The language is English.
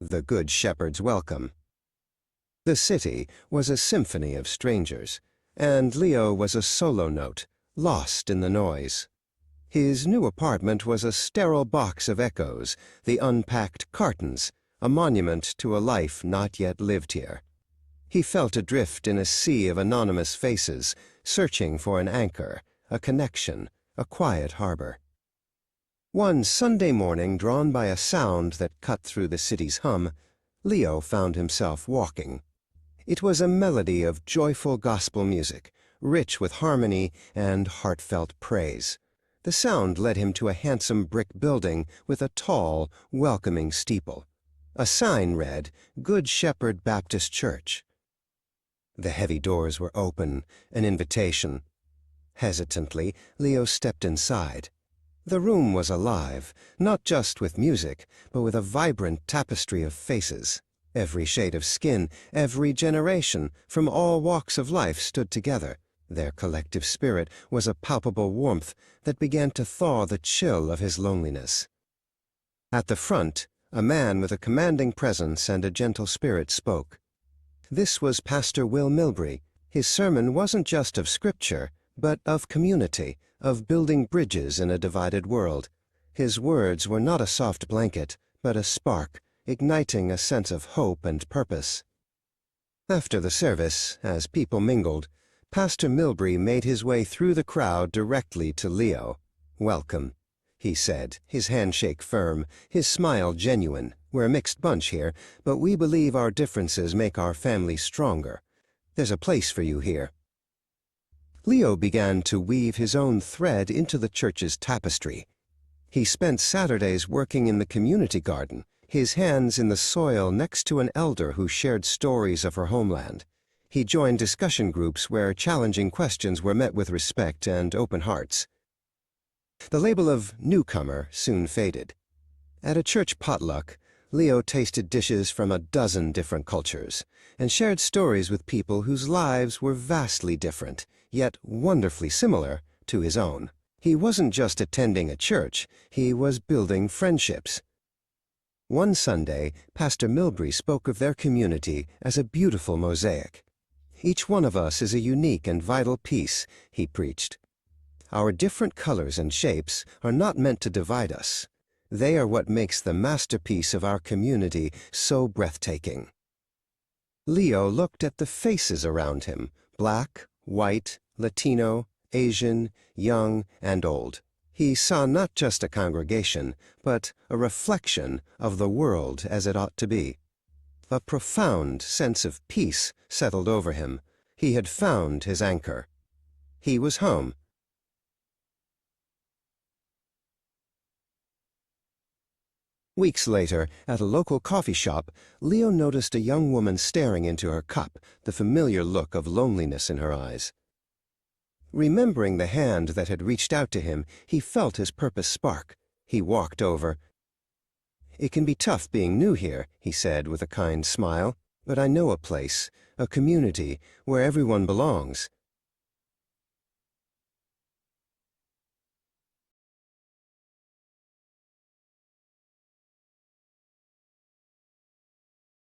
The Good Shepherd's Welcome. The city was a symphony of strangers, and Leo was a solo note, lost in the noise. His new apartment was a sterile box of echoes, the unpacked cartons, a monument to a life not yet lived here. He felt adrift in a sea of anonymous faces, searching for an anchor, a connection, a quiet harbor. One Sunday morning, drawn by a sound that cut through the city's hum, Leo found himself walking. It was a melody of joyful gospel music, rich with harmony and heartfelt praise. The sound led him to a handsome brick building with a tall, welcoming steeple. A sign read, Good Shepherd Baptist Church. The heavy doors were open, an invitation. Hesitantly, Leo stepped inside. The room was alive, not just with music, but with a vibrant tapestry of faces. Every shade of skin, every generation, from all walks of life stood together. Their collective spirit was a palpable warmth that began to thaw the chill of his loneliness. At the front, a man with a commanding presence and a gentle spirit spoke. This was Pastor Will Milbury. His sermon wasn't just of Scripture, but of community, of building bridges in a divided world. His words were not a soft blanket, but a spark, igniting a sense of hope and purpose. After the service, as people mingled, Pastor Milbury made his way through the crowd directly to Leo. "Welcome," he said, his handshake firm, his smile genuine. "We're a mixed bunch here, but we believe our differences make our family stronger. There's a place for you here." Leo began to weave his own thread into the church's tapestry. He spent Saturdays working in the community garden, his hands in the soil next to an elder who shared stories of her homeland. He joined discussion groups where challenging questions were met with respect and open hearts. The label of newcomer soon faded. At a church potluck, Leo tasted dishes from a dozen different cultures and shared stories with people whose lives were vastly different, yet wonderfully similar to his own. He wasn't just attending a church, he was building friendships. One Sunday, Pastor Milbury spoke of their community as a beautiful mosaic. "Each one of us is a unique and vital piece," he preached. "Our different colors and shapes are not meant to divide us. They are what makes the masterpiece of our community so breathtaking." Leo looked at the faces around him, black, white, Latino, Asian, young, and old. He saw not just a congregation, but a reflection of the world as it ought to be. A profound sense of peace settled over him. He had found his anchor. He was home. Weeks later, at a local coffee shop, Leo noticed a young woman staring into her cup, the familiar look of loneliness in her eyes. Remembering the hand that had reached out to him, he felt his purpose spark. He walked over. "It can be tough being new here," he said with a kind smile, "but I know a place, a community, where everyone belongs.